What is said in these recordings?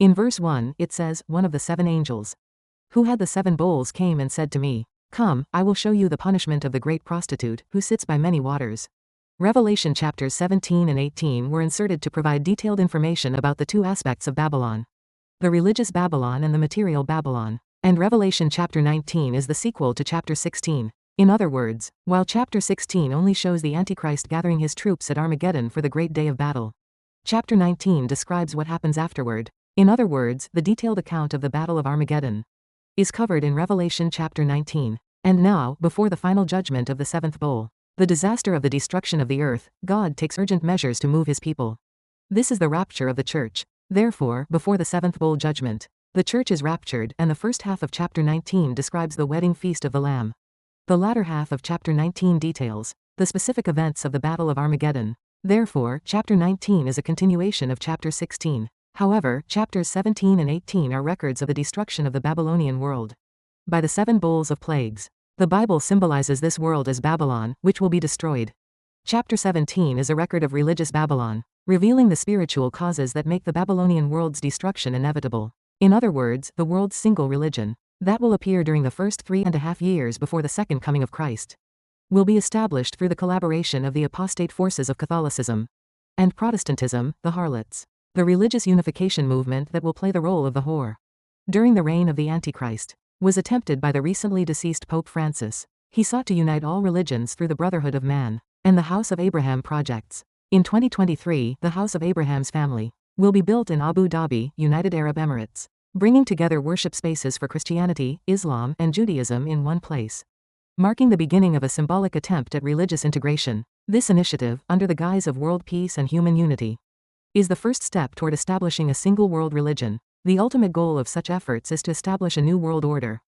In verse 1, it says, one of the 7 angels who had the 7 bowls came and said to me, "Come, I will show you the punishment of the great prostitute, who sits by many waters." Revelation chapters 17 and 18 were inserted to provide detailed information about the 2 aspects of Babylon: the religious Babylon and the material Babylon. And Revelation chapter 19 is the sequel to chapter 16. In other words, while chapter 16 only shows the Antichrist gathering his troops at Armageddon for the great day of battle, chapter 19 describes what happens afterward. In other words, the detailed account of the Battle of Armageddon is covered in Revelation chapter 19. And now, before the final judgment of the 7th bowl, the disaster of the destruction of the earth, God takes urgent measures to move his people. This is the rapture of the church. Therefore, before the 7th bowl judgment, the church is raptured, and the first half of chapter 19 describes the wedding feast of the Lamb. The latter half of chapter 19 details the specific events of the Battle of Armageddon. Therefore, chapter 19 is a continuation of chapter 16. However, chapters 17 and 18 are records of the destruction of the Babylonian world by the 7 bowls of plagues. The Bible symbolizes this world as Babylon, which will be destroyed. Chapter 17 is a record of religious Babylon, revealing the spiritual causes that make the Babylonian world's destruction inevitable. In other words, the world's single religion, that will appear during the first 3.5 years before the second coming of Christ, will be established through the collaboration of the apostate forces of Catholicism and Protestantism, the Harlots, the religious unification movement that will play the role of the whore during the reign of the Antichrist, was attempted by the recently deceased Pope Francis. He sought to unite all religions through the Brotherhood of Man and the House of Abraham projects. In 2023, the House of Abraham's family will be built in Abu Dhabi, United Arab Emirates, bringing together worship spaces for Christianity, Islam, and Judaism in one place, marking the beginning of a symbolic attempt at religious integration. This initiative, under the guise of world peace and human unity, is the first step toward establishing a single world religion. The ultimate goal of such efforts is to establish a new world order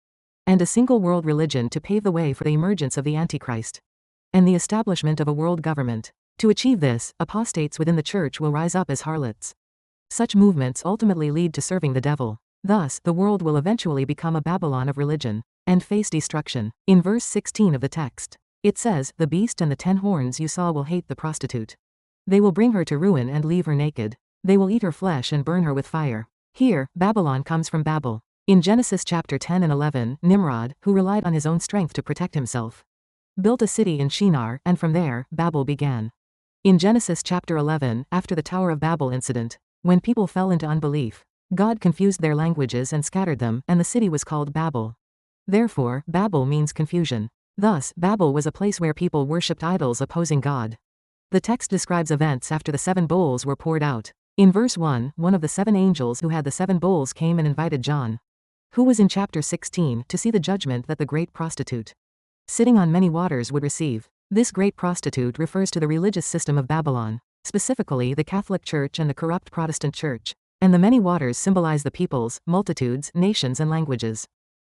and a single world religion to pave the way for the emergence of the Antichrist and the establishment of a world government. To achieve this, apostates within the church will rise up as harlots. Such movements ultimately lead to serving the devil. Thus, the world will eventually become a Babylon of religion and face destruction. In verse 16 of the text, it says, "The beast and the 10 horns you saw will hate the prostitute. They will bring her to ruin and leave her naked. They will eat her flesh and burn her with fire." Here, Babylon comes from Babel. In Genesis chapter 10 and 11, Nimrod, who relied on his own strength to protect himself, built a city in Shinar, and from there, Babel began. In Genesis chapter 11, after the Tower of Babel incident, when people fell into unbelief, God confused their languages and scattered them, and the city was called Babel. Therefore, Babel means confusion. Thus, Babel was a place where people worshipped idols opposing God. The text describes events after the 7 bowls were poured out. In verse 1, one of the 7 angels who had the 7 bowls came and invited John, who was in chapter 16, to see the judgment that the great prostitute, sitting on many waters, would receive. This great prostitute refers to the religious system of Babylon, specifically the Catholic Church and the corrupt Protestant Church, and the many waters symbolize the peoples, multitudes, nations, and languages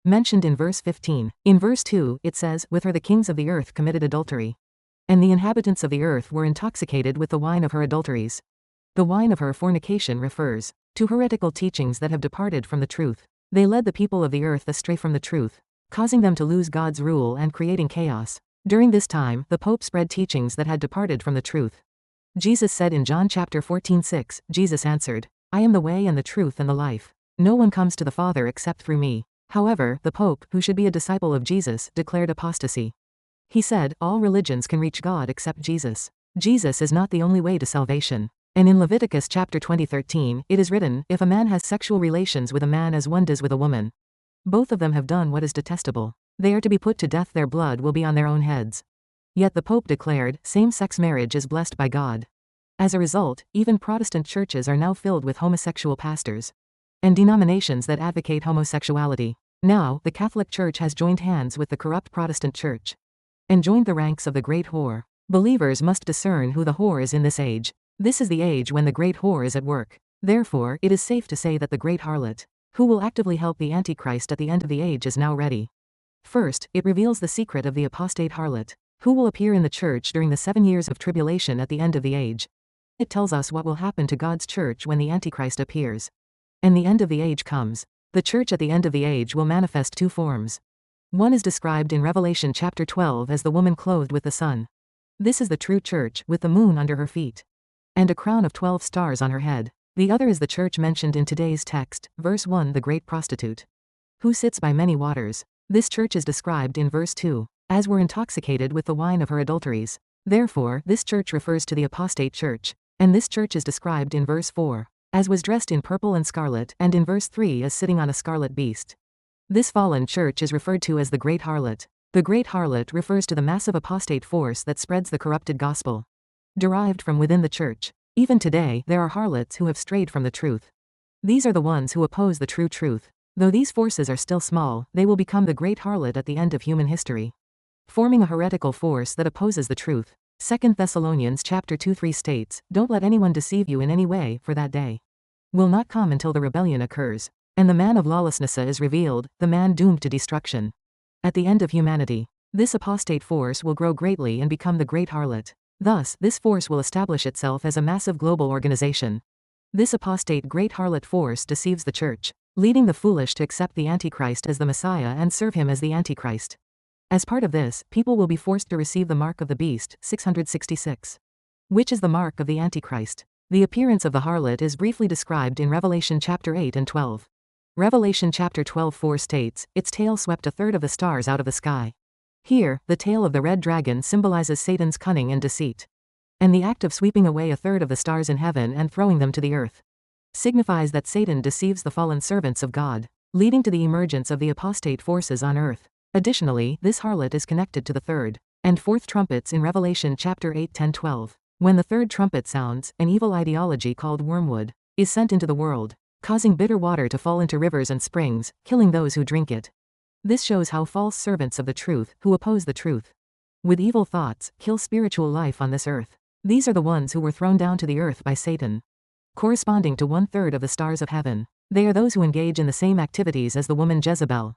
mentioned in verse 15. In verse 2, it says, "With her the kings of the earth committed adultery, and the inhabitants of the earth were intoxicated with the wine of her adulteries." The wine of her fornication refers to heretical teachings that have departed from the truth. They led the people of the earth astray from the truth, causing them to lose God's rule and creating chaos. During this time, the Pope spread teachings that had departed from the truth. Jesus said in John chapter 14:6, Jesus answered, "I am the way and the truth and the life. No one comes to the Father except through me." However, the Pope, who should be a disciple of Jesus, declared apostasy. He said, all religions can reach God except Jesus. Jesus is not the only way to salvation. And in Leviticus chapter 20:13, it is written, "If a man has sexual relations with a man as one does with a woman, both of them have done what is detestable. They are to be put to death, their blood will be on their own heads." Yet the Pope declared, same-sex marriage is blessed by God. As a result, even Protestant churches are now filled with homosexual pastors and denominations that advocate homosexuality. Now, the Catholic Church has joined hands with the corrupt Protestant Church and joined the ranks of the great whore. Believers must discern who the whore is in this age. This is the age when the great whore is at work. Therefore, it is safe to say that the great harlot, who will actively help the Antichrist at the end of the age, is now ready. First, it reveals the secret of the apostate harlot, who will appear in the church during the 7 years of tribulation at the end of the age. It tells us what will happen to God's church when the Antichrist appears and the end of the age comes. The church at the end of the age will manifest 2 forms. One is described in Revelation chapter 12 as the woman clothed with the sun. This is the true church, with the moon under her feet and a crown of 12 stars on her head. The other is the church mentioned in today's text, verse 1, the great prostitute, who sits by many waters. This church is described in verse 2, as were intoxicated with the wine of her adulteries. Therefore, this church refers to the apostate church, and this church is described in verse 4, as was dressed in purple and scarlet, and in verse 3 as sitting on a scarlet beast. This fallen church is referred to as the great harlot. The great harlot refers to the massive apostate force that spreads the corrupted gospel, derived from within the church. Even today, there are harlots who have strayed from the truth. These are the ones who oppose the true truth. Though these forces are still small, they will become the great harlot at the end of human history, forming a heretical force that opposes the truth. 2 Thessalonians chapter 2:3 states, "Don't let anyone deceive you in any way, for that day will not come until the rebellion occurs, and the man of lawlessness is revealed, the man doomed to destruction." At the end of humanity, this apostate force will grow greatly and become the great harlot. Thus, this force will establish itself as a massive global organization. This apostate great harlot force deceives the church, leading the foolish to accept the Antichrist as the Messiah and serve him as the Antichrist. As part of this, people will be forced to receive the mark of the beast, 666, which is the mark of the Antichrist. The appearance of the harlot is briefly described in Revelation chapter 8 and 12. Revelation chapter 12:4 states, "Its tail swept a third of the stars out of the sky." Here, the tail of the red dragon symbolizes Satan's cunning and deceit, and the act of sweeping away a third of the stars in heaven and throwing them to the earth signifies that Satan deceives the fallen servants of God, leading to the emergence of the apostate forces on earth. Additionally, this harlot is connected to the third and fourth trumpets in Revelation chapter 8, 10, 12. When the third trumpet sounds, an evil ideology called wormwood is sent into the world, causing bitter water to fall into rivers and springs, killing those who drink it. This shows how false servants of the truth, who oppose the truth with evil thoughts, kill spiritual life on this earth. These are the ones who were thrown down to the earth by Satan, corresponding to 1/3 of the stars of heaven. They are those who engage in the same activities as the woman Jezebel,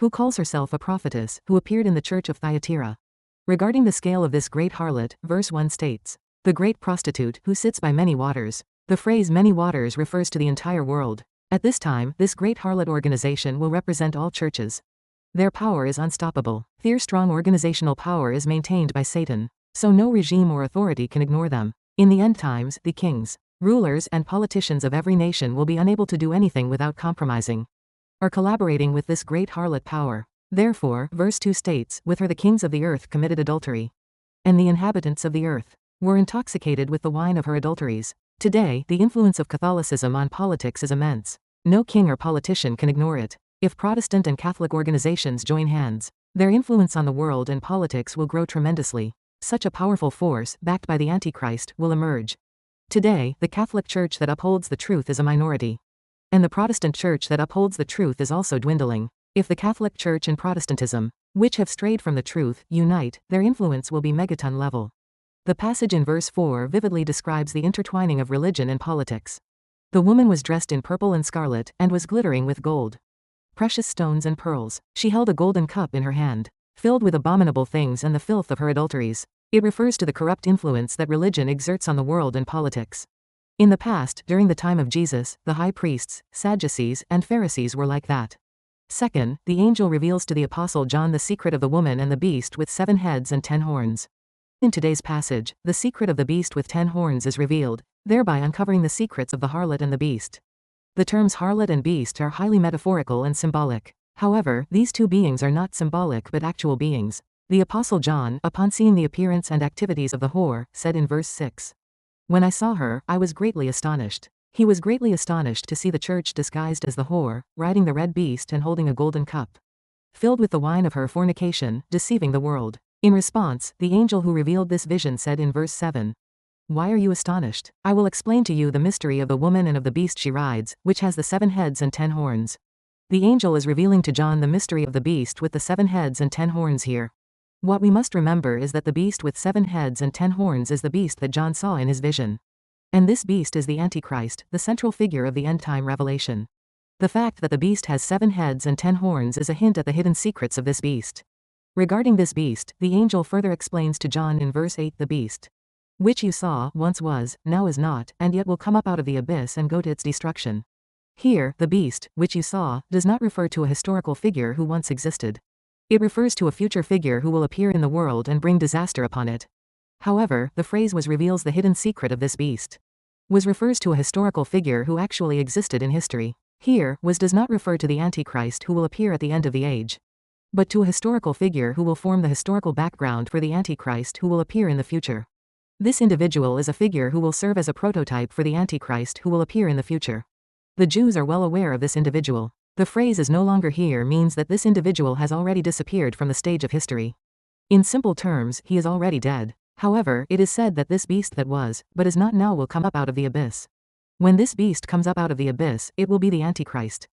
who calls herself a prophetess, who appeared in the church of Thyatira. Regarding the scale of this great harlot, verse 1 states, "The great prostitute, who sits by many waters." The phrase many waters refers to the entire world. At this time, this great harlot organization will represent all churches. Their power is unstoppable. Their strong organizational power is maintained by Satan, so no regime or authority can ignore them. In the end times, the kings, rulers, and politicians of every nation will be unable to do anything without compromising or collaborating with this great harlot power. Therefore, verse 2 states, "With her the kings of the earth committed adultery, and the inhabitants of the earth were intoxicated with the wine of her adulteries." Today, the influence of Catholicism on politics is immense. No king or politician can ignore it. If Protestant and Catholic organizations join hands, their influence on the world and politics will grow tremendously. Such a powerful force, backed by the Antichrist, will emerge. Today, the Catholic Church that upholds the truth is a minority, and the Protestant Church that upholds the truth is also dwindling. If the Catholic Church and Protestantism, which have strayed from the truth, unite, their influence will be megaton level. The passage in verse 4 vividly describes the intertwining of religion and politics. The woman was dressed in purple and scarlet, and was glittering with gold, precious stones and pearls. She held a golden cup in her hand, filled with abominable things and the filth of her adulteries. It refers to the corrupt influence that religion exerts on the world and politics. In the past, during the time of Jesus, the high priests, Sadducees, and Pharisees were like that. Second, the angel reveals to the apostle John the secret of the woman and the beast with 7 heads and 10 horns. In today's passage, the secret of the beast with 10 horns is revealed, thereby uncovering the secrets of the harlot and the beast. The terms harlot and beast are highly metaphorical and symbolic. However, these two beings are not symbolic but actual beings. The apostle John, upon seeing the appearance and activities of the whore, said in verse 6, "When I saw her, I was greatly astonished." He was greatly astonished to see the church disguised as the whore, riding the red beast and holding a golden cup, filled with the wine of her fornication, deceiving the world. In response, the angel who revealed this vision said in verse 7, "Why are you astonished? I will explain to you the mystery of the woman and of the beast she rides, which has the 7 heads and 10 horns." The angel is revealing to John the mystery of the beast with the 7 heads and 10 horns here. What we must remember is that the beast with 7 heads and 10 horns is the beast that John saw in his vision. And this beast is the Antichrist, the central figure of the end-time revelation. The fact that the beast has 7 heads and 10 horns is a hint at the hidden secrets of this beast. Regarding this beast, the angel further explains to John in verse 8, "The beast, which you saw, once was, now is not, and yet will come up out of the abyss and go to its destruction." Here, the beast, which you saw, does not refer to a historical figure who once existed. It refers to a future figure who will appear in the world and bring disaster upon it. However, the phrase reveals the hidden secret of this beast. Was refers to a historical figure who actually existed in history. Here, was does not refer to the Antichrist who will appear at the end of the age, but to a historical figure who will form the historical background for the Antichrist who will appear in the future. This individual is a figure who will serve as a prototype for the Antichrist who will appear in the future. The Jews are well aware of this individual. The phrase is no longer here means that this individual has already disappeared from the stage of history. In simple terms, he is already dead. However, it is said that this beast that was, but is not now will come up out of the abyss. When this beast comes up out of the abyss, it will be the Antichrist.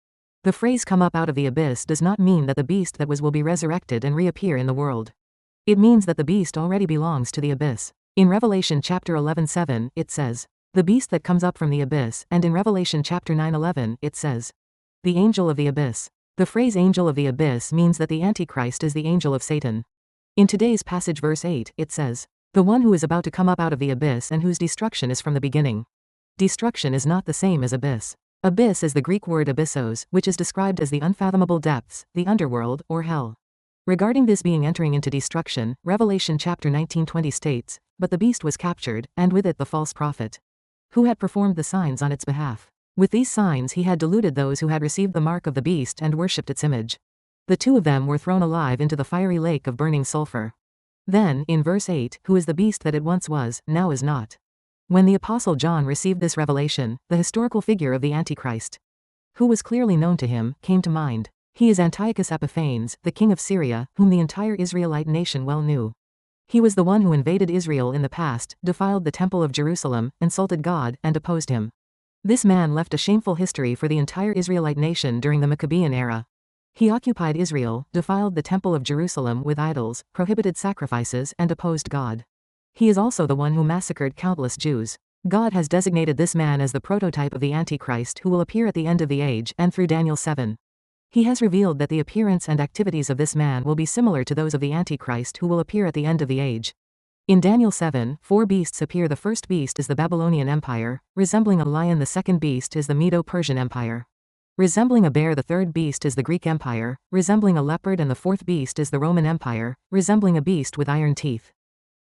The phrase come up out of the abyss does not mean that the beast that was will be resurrected and reappear in the world. It means that the beast already belongs to the abyss. In Revelation chapter 11:7, it says, the beast that comes up from the abyss, and in Revelation chapter 9:11, it says, the angel of the abyss. The phrase angel of the abyss means that the Antichrist is the angel of Satan. In today's passage verse 8, it says, the one who is about to come up out of the abyss and whose destruction is from the beginning. Destruction is not the same as abyss. Abyss is the Greek word abyssos, which is described as the unfathomable depths, the underworld, or hell. Regarding this being entering into destruction, Revelation chapter 19:20 states, but the beast was captured, and with it the false prophet, who had performed the signs on its behalf. With these signs he had deluded those who had received the mark of the beast and worshipped its image. The two of them were thrown alive into the fiery lake of burning sulfur. Then, in verse 8, who is the beast that it once was, now is not. When the Apostle John received this revelation, the historical figure of the Antichrist, who was clearly known to him, came to mind. He is Antiochus Epiphanes, the king of Syria, whom the entire Israelite nation well knew. He was the one who invaded Israel in the past, defiled the temple of Jerusalem, insulted God, and opposed him. This man left a shameful history for the entire Israelite nation during the Maccabean era. He occupied Israel, defiled the temple of Jerusalem with idols, prohibited sacrifices, and opposed God. He is also the one who massacred countless Jews. God has designated this man as the prototype of the Antichrist who will appear at the end of the age, and through Daniel 7. He has revealed that the appearance and activities of this man will be similar to those of the Antichrist who will appear at the end of the age. In Daniel 7, 4 beasts appear. The first beast is the Babylonian Empire, resembling a lion. The second beast is the Medo-Persian Empire, resembling a bear. The third beast is the Greek Empire, resembling a leopard, and the fourth beast is the Roman Empire, resembling a beast with iron teeth.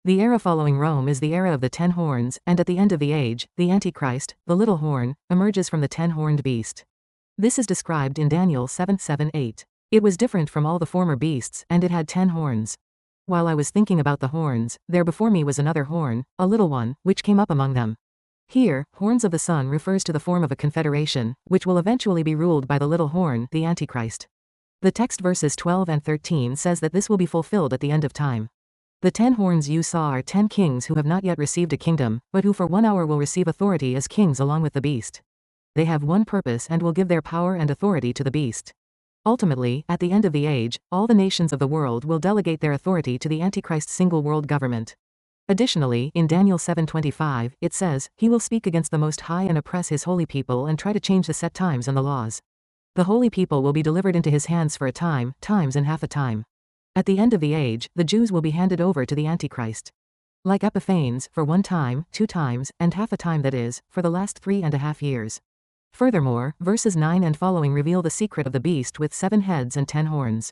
The era following Rome is the era of the 10 horns, and at the end of the age, the Antichrist, the little horn, emerges from the 10-horned beast. This is described in Daniel 7:7-8. It was different from all the former beasts, and it had 10 horns. While I was thinking about the horns, there before me was another horn, a little one, which came up among them. Here, horns of the sun refers to the form of a confederation, which will eventually be ruled by the little horn, the Antichrist. The text verses 12 and 13 says that this will be fulfilled at the end of time. The 10 horns you saw are 10 kings who have not yet received a kingdom, but who for 1 hour will receive authority as kings along with the beast. They have one purpose and will give their power and authority to the beast. Ultimately, at the end of the age, all the nations of the world will delegate their authority to the Antichrist's single world government. Additionally, in Daniel 7:25, it says, he will speak against the Most High and oppress his holy people and try to change the set times and the laws. The holy people will be delivered into his hands for a time, times and half a time. At the end of the age, the Jews will be handed over to the Antichrist. Like Epiphanes, for 1 time, 2 times, and half a time, that is, for the last 3.5 years. Furthermore, verses 9 and following reveal the secret of the beast with 7 heads and 10 horns.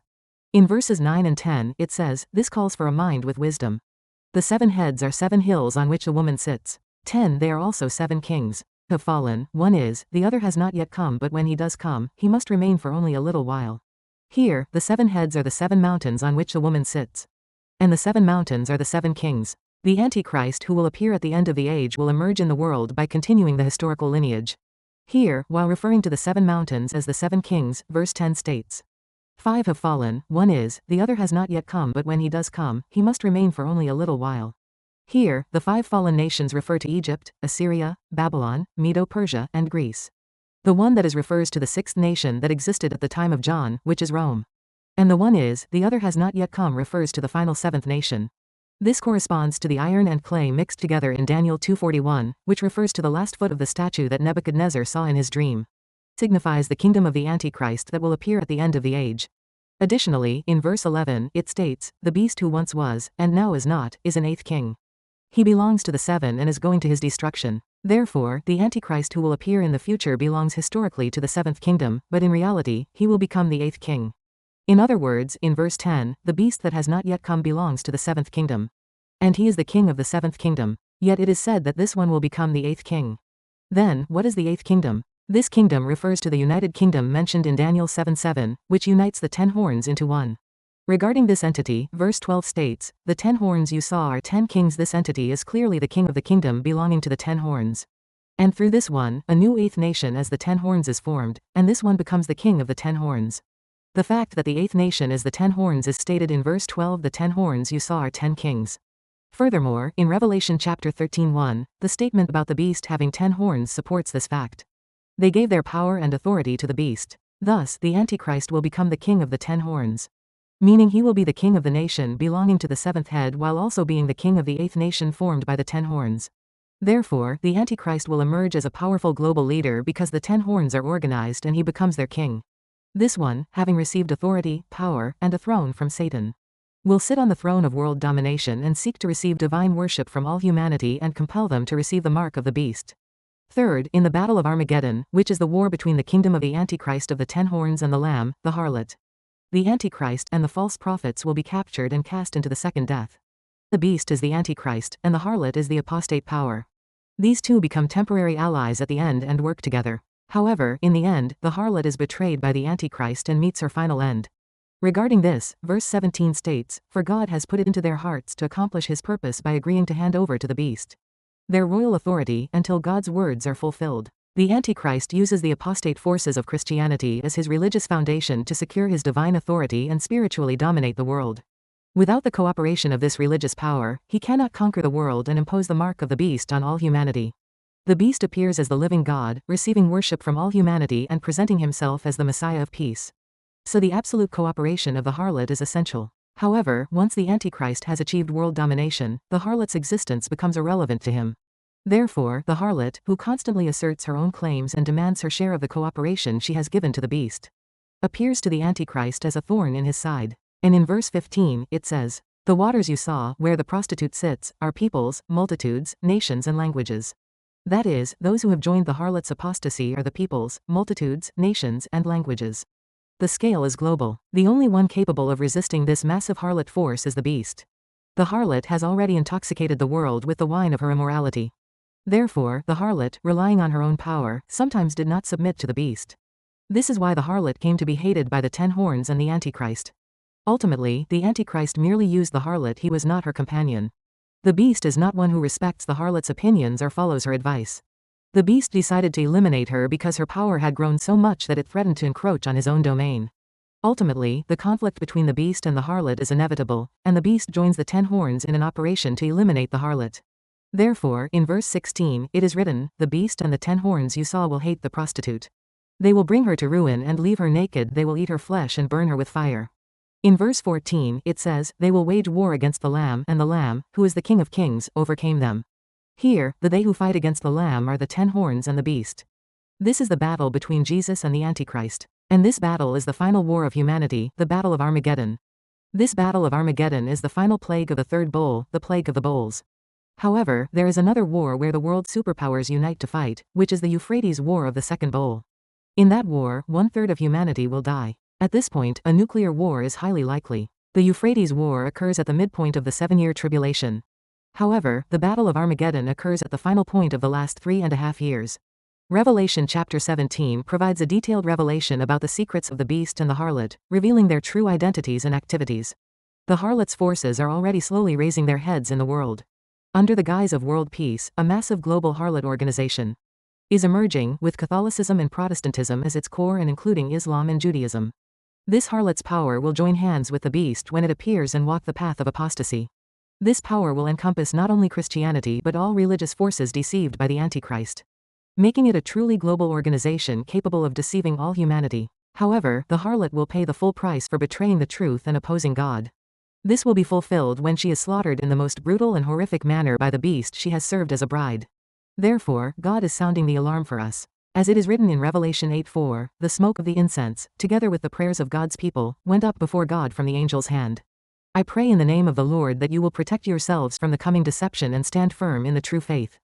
In verses 9 and 10, it says, this calls for a mind with wisdom. The 7 heads are 7 hills on which a woman sits. 10 they are also 7 kings. Have fallen, one is, the other has not yet come, but when he does come, he must remain for only a little while. Here, the 7 heads are the 7 mountains on which a woman sits. And the 7 mountains are the 7 kings. The Antichrist who will appear at the end of the age will emerge in the world by continuing the historical lineage. Here, while referring to the 7 mountains as the 7 kings, verse 10 states, 5 have fallen, one is, the other has not yet come, but when he does come, he must remain for only a little while. Here, the 5 fallen nations refer to Egypt, Assyria, Babylon, Medo-Persia, and Greece. The one that is refers to the 6th nation that existed at the time of John, which is Rome. And the one is, the other has not yet come refers to the final 7th nation. This corresponds to the iron and clay mixed together in Daniel 2:41, which refers to the last foot of the statue that Nebuchadnezzar saw in his dream. Signifies the kingdom of the Antichrist that will appear at the end of the age. Additionally, in verse 11, it states, the beast who once was, and now is not, is an 8th king. He belongs to the 7 and is going to his destruction. Therefore, the Antichrist who will appear in the future belongs historically to the 7th kingdom, but in reality, he will become the 8th king. In other words, in verse 10, the beast that has not yet come belongs to the 7th kingdom. And he is the king of the 7th kingdom. Yet it is said that this one will become the 8th king. Then, what is the eighth kingdom? This kingdom refers to the united kingdom mentioned in Daniel 7:7, which unites the 10 horns into one. Regarding this entity, verse 12 states, "The 10 horns you saw are 10 kings." This entity is clearly the king of the kingdom belonging to the 10 horns. And through this one, a new eighth nation as the 10 horns is formed, and this one becomes the king of the 10 horns. The fact that the eighth nation is the 10 horns is stated in verse 12. The 10 horns you saw are 10 kings. Furthermore, in Revelation chapter 13:1, the statement about the beast having 10 horns supports this fact. They gave their power and authority to the beast. Thus, the Antichrist will become the king of the 10 horns. Meaning he will be the king of the nation belonging to the 7th head while also being the king of the 8th nation formed by the 10 horns. Therefore, the Antichrist will emerge as a powerful global leader because the 10 horns are organized and he becomes their king. This one, having received authority, power, and a throne from Satan, will sit on the throne of world domination and seek to receive divine worship from all humanity and compel them to receive the mark of the beast. Third, in the Battle of Armageddon, which is the war between the kingdom of the Antichrist of the 10 horns and the Lamb, the harlot. The Antichrist and the false prophets will be captured and cast into the second death. The beast is the Antichrist, and the harlot is the apostate power. These two become temporary allies at the end and work together. However, in the end, the harlot is betrayed by the Antichrist and meets her final end. Regarding this, verse 17 states, "For God has put it into their hearts to accomplish his purpose by agreeing to hand over to the beast their royal authority until God's words are fulfilled." The Antichrist uses the apostate forces of Christianity as his religious foundation to secure his divine authority and spiritually dominate the world. Without the cooperation of this religious power, he cannot conquer the world and impose the mark of the beast on all humanity. The beast appears as the living God, receiving worship from all humanity and presenting himself as the Messiah of peace. So the absolute cooperation of the harlot is essential. However, once the Antichrist has achieved world domination, the harlot's existence becomes irrelevant to him. Therefore, the harlot, who constantly asserts her own claims and demands her share of the cooperation she has given to the beast, appears to the Antichrist as a thorn in his side. And in verse 15, it says, "The waters you saw, where the prostitute sits, are peoples, multitudes, nations and languages." That is, those who have joined the harlot's apostasy are the peoples, multitudes, nations, and languages. The scale is global. The only one capable of resisting this massive harlot force is the beast. The harlot has already intoxicated the world with the wine of her immorality. Therefore, the harlot, relying on her own power, sometimes did not submit to the beast. This is why the harlot came to be hated by the 10 horns and the Antichrist. Ultimately, the Antichrist merely used the harlot, he was not her companion. The beast is not one who respects the harlot's opinions or follows her advice. The beast decided to eliminate her because her power had grown so much that it threatened to encroach on his own domain. Ultimately, the conflict between the beast and the harlot is inevitable, and the beast joins the 10 horns in an operation to eliminate the harlot. Therefore, in verse 16, it is written, "The beast and the 10 horns you saw will hate the prostitute. They will bring her to ruin and leave her naked, they will eat her flesh and burn her with fire." In verse 14, it says, "They will wage war against the Lamb, and the Lamb, who is the King of Kings, overcame them." Here, the they who fight against the Lamb are the 10 horns and the beast. This is the battle between Jesus and the Antichrist. And this battle is the final war of humanity, the Battle of Armageddon. This Battle of Armageddon is the final plague of the third bowl, the plague of the bowls. However, there is another war where the world superpowers unite to fight, which is the Euphrates War of the second bowl. In that war, 1/3 of humanity will die. At this point, a nuclear war is highly likely. The Euphrates War occurs at the midpoint of the 7-year tribulation. However, the Battle of Armageddon occurs at the final point of the last 3.5 years. Revelation chapter 17 provides a detailed revelation about the secrets of the beast and the harlot, revealing their true identities and activities. The harlot's forces are already slowly raising their heads in the world. Under the guise of world peace, a massive global harlot organization is emerging, with Catholicism and Protestantism as its core and including Islam and Judaism. This harlot's power will join hands with the beast when it appears and walk the path of apostasy. This power will encompass not only Christianity but all religious forces deceived by the Antichrist, making it a truly global organization capable of deceiving all humanity. However, the harlot will pay the full price for betraying the truth and opposing God. This will be fulfilled when she is slaughtered in the most brutal and horrific manner by the beast she has served as a bride. Therefore, God is sounding the alarm for us. As it is written in Revelation 8:4, the smoke of the incense, together with the prayers of God's people, went up before God from the angel's hand. I pray in the name of the Lord that you will protect yourselves from the coming deception and stand firm in the true faith.